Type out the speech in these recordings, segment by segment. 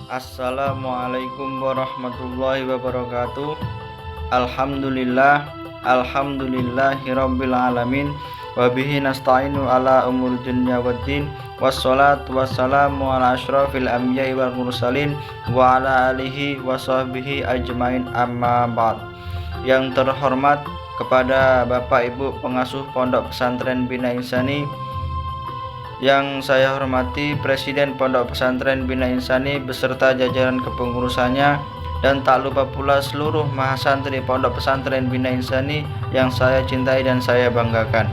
Assalamualaikum warahmatullahi wabarakatuh. Alhamdulillahirabbil alamin wa bihi nasta'inu ala umur dunya waddin wassalatu wassalamu ala asyrafil anbiya'i wal mursalin wa ala alihi wa sahbihi ajmain, amma ba'd. Yang terhormat kepada Bapak Ibu pengasuh Pondok Pesantren Bina Insani, yang saya hormati Presiden Pondok Pesantren Bina Insani beserta jajaran kepengurusannya, dan tak lupa pula seluruh mahasantri Pondok Pesantren Bina Insani yang saya cintai dan saya banggakan.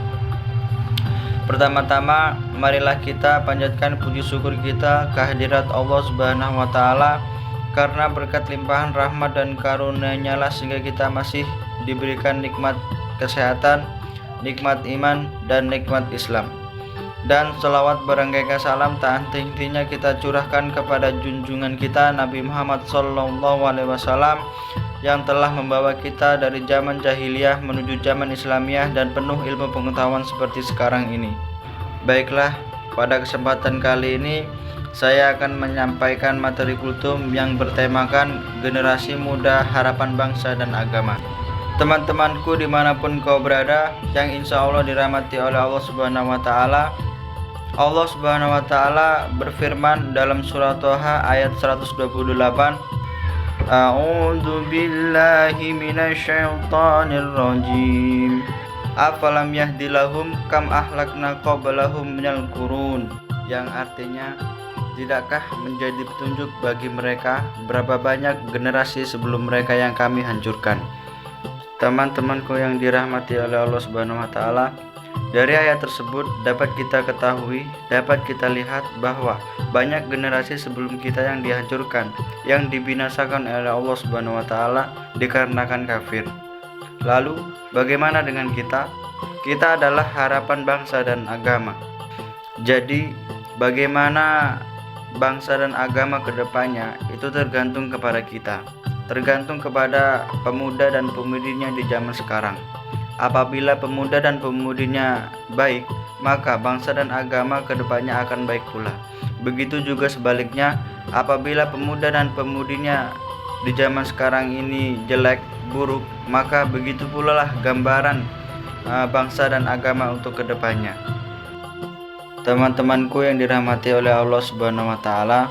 Pertama-tama, marilah kita panjatkan puji syukur kita kehadirat Allah Subhanahu wa Ta'ala, karena berkat limpahan rahmat dan karunia-Nya lah sehingga kita masih diberikan nikmat kesehatan, nikmat iman, dan nikmat Islam. Dan selawat berangkai salam tak henti-hentinya kita curahkan kepada junjungan kita Nabi Muhammad SAW, yang telah membawa kita dari zaman jahiliyah menuju zaman Islamiyah dan penuh ilmu pengetahuan seperti sekarang ini. Baiklah, pada kesempatan kali ini saya akan menyampaikan materi kultum yang bertemakan generasi muda harapan bangsa dan agama. Teman-temanku dimanapun kau berada, yang insya Allah dirahmati oleh Allah Subhanahu wa Ta'ala, Allah Subhanahu wa Ta'ala berfirman dalam surah Toha ayat 128, A'udzu billahi minasyaitonir rajim. Afalam yahdilahum kam ahlakna qablahum minal qurun, yang artinya, tidakkah menjadi petunjuk bagi mereka berapa banyak generasi sebelum mereka yang kami hancurkan. Teman-temanku yang dirahmati oleh Allah Subhanahu wa Ta'ala, dari ayat tersebut dapat kita ketahui, dapat kita lihat bahwa banyak generasi sebelum kita yang dihancurkan, yang dibinasakan oleh Allah Subhanahu wa Ta'ala dikarenakan kafir. Lalu bagaimana dengan kita? Kita adalah harapan bangsa dan agama. Jadi bagaimana bangsa dan agama kedepannya itu tergantung kepada kita, tergantung kepada pemuda dan pemudinya di zaman sekarang. Apabila pemuda dan pemudinya baik, maka bangsa dan agama kedepannya akan baik pula. Begitu juga sebaliknya, apabila pemuda dan pemudinya di zaman sekarang ini jelek, buruk, maka begitu pula lah gambaran bangsa dan agama untuk kedepannya. Teman-temanku yang dirahmati oleh Allah Subhanahu wa Ta'ala,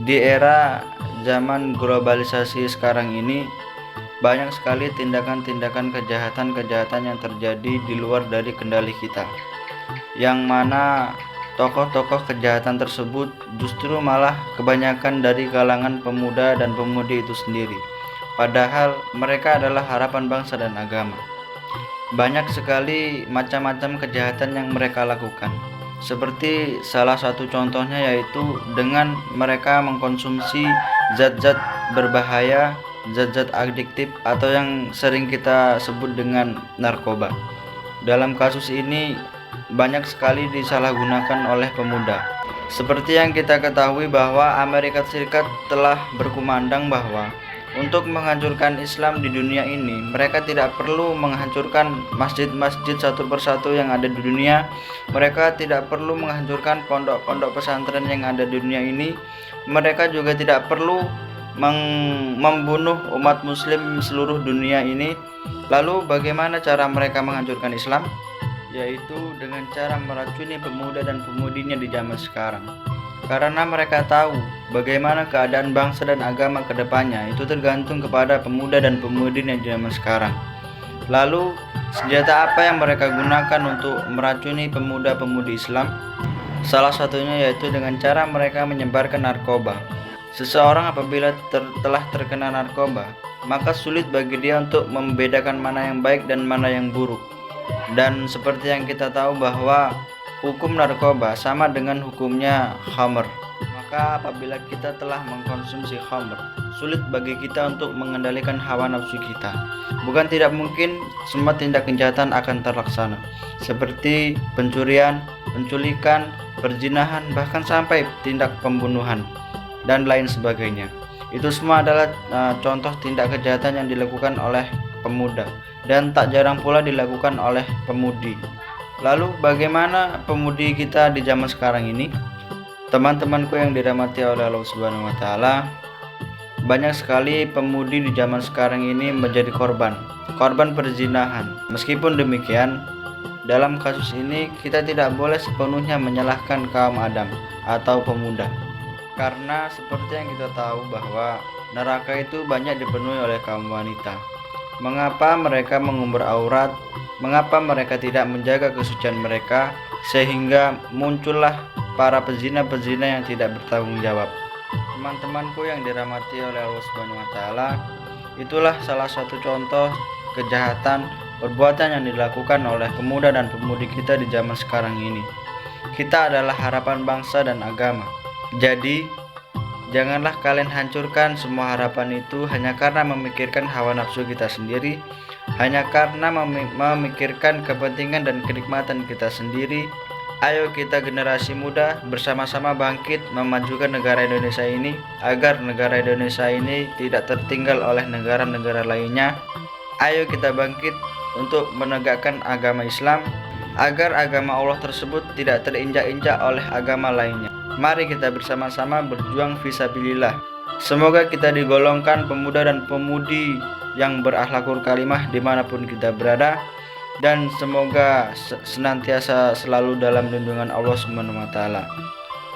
di era zaman globalisasi sekarang ini, banyak sekali tindakan-tindakan kejahatan-kejahatan yang terjadi di luar dari kendali kita, yang mana tokoh-tokoh kejahatan tersebut justru malah kebanyakan dari kalangan pemuda dan pemudi itu sendiri, padahal mereka adalah harapan bangsa dan agama. Banyak sekali macam-macam kejahatan yang mereka lakukan, seperti salah satu contohnya yaitu dengan mereka mengkonsumsi zat-zat berbahaya, zat-zat adiktif atau yang sering kita sebut dengan narkoba. Dalam kasus ini banyak sekali disalahgunakan oleh pemuda. Seperti yang kita ketahui bahwa Amerika Serikat telah berkumandang bahwa untuk menghancurkan Islam di dunia ini, mereka tidak perlu menghancurkan masjid-masjid satu persatu yang ada di dunia. Mereka tidak perlu menghancurkan pondok-pondok pesantren yang ada di dunia ini. Mereka juga tidak perlu membunuh umat muslim seluruh dunia ini. Lalu bagaimana cara mereka menghancurkan Islam? Yaitu dengan cara meracuni pemuda dan pemudinya di zaman sekarang. Karena mereka tahu bagaimana keadaan bangsa dan agama kedepannya itu tergantung kepada pemuda dan pemudinya di zaman sekarang. Lalu senjata apa yang mereka gunakan untuk meracuni pemuda-pemudi Islam? Salah satunya yaitu dengan cara mereka menyebarkan narkoba. Seseorang apabila telah terkena narkoba, maka sulit bagi dia untuk membedakan mana yang baik dan mana yang buruk. Dan seperti yang kita tahu bahwa hukum narkoba sama dengan hukumnya khamr. Maka apabila kita telah mengkonsumsi khamr, sulit bagi kita untuk mengendalikan hawa nafsu kita. Bukan tidak mungkin semua tindak kejahatan akan terlaksana, seperti pencurian, penculikan, perzinahan, bahkan sampai tindak pembunuhan dan lain sebagainya. Itu semua adalah contoh tindak kejahatan yang dilakukan oleh pemuda dan tak jarang pula dilakukan oleh pemudi. Lalu bagaimana pemudi kita di zaman sekarang ini? Teman-temanku yang dirahmati oleh Allah Subhanahu wa taala, banyak sekali pemudi di zaman sekarang ini menjadi korban perzinahan. Meskipun demikian, dalam kasus ini kita tidak boleh sepenuhnya menyalahkan kaum Adam atau pemuda. Karena seperti yang kita tahu bahwa neraka itu banyak dipenuhi oleh kaum wanita. Mengapa mereka mengumbar aurat? Mengapa mereka tidak menjaga kesucian mereka, sehingga muncullah para pezina-pezina yang tidak bertanggung jawab. Teman-temanku yang dirahmati oleh Allah Subhanahu wa taala, itulah salah satu contoh kejahatan perbuatan yang dilakukan oleh pemuda dan pemudi kita di zaman sekarang ini. Kita adalah harapan bangsa dan agama. Jadi, janganlah kalian hancurkan semua harapan itu hanya karena memikirkan hawa nafsu kita sendiri, hanya karena memikirkan kepentingan dan kenikmatan kita sendiri. Ayo kita generasi muda bersama-sama bangkit memajukan negara Indonesia ini, agar negara Indonesia ini tidak tertinggal oleh negara-negara lainnya. Ayo kita bangkit untuk menegakkan agama Islam, agar agama Allah tersebut tidak terinjak-injak oleh agama lainnya. Mari kita bersama-sama berjuang fisabilillah. Semoga kita digolongkan pemuda dan pemudi yang berakhlakul karimah dimanapun kita berada, dan semoga senantiasa selalu dalam lindungan Allah Subhanahu wa taala.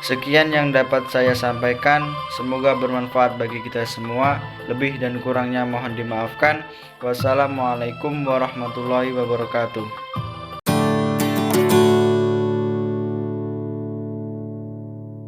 Sekian yang dapat saya sampaikan, semoga bermanfaat bagi kita semua. Lebih dan kurangnya mohon dimaafkan. Wassalamualaikum warahmatullahi wabarakatuh.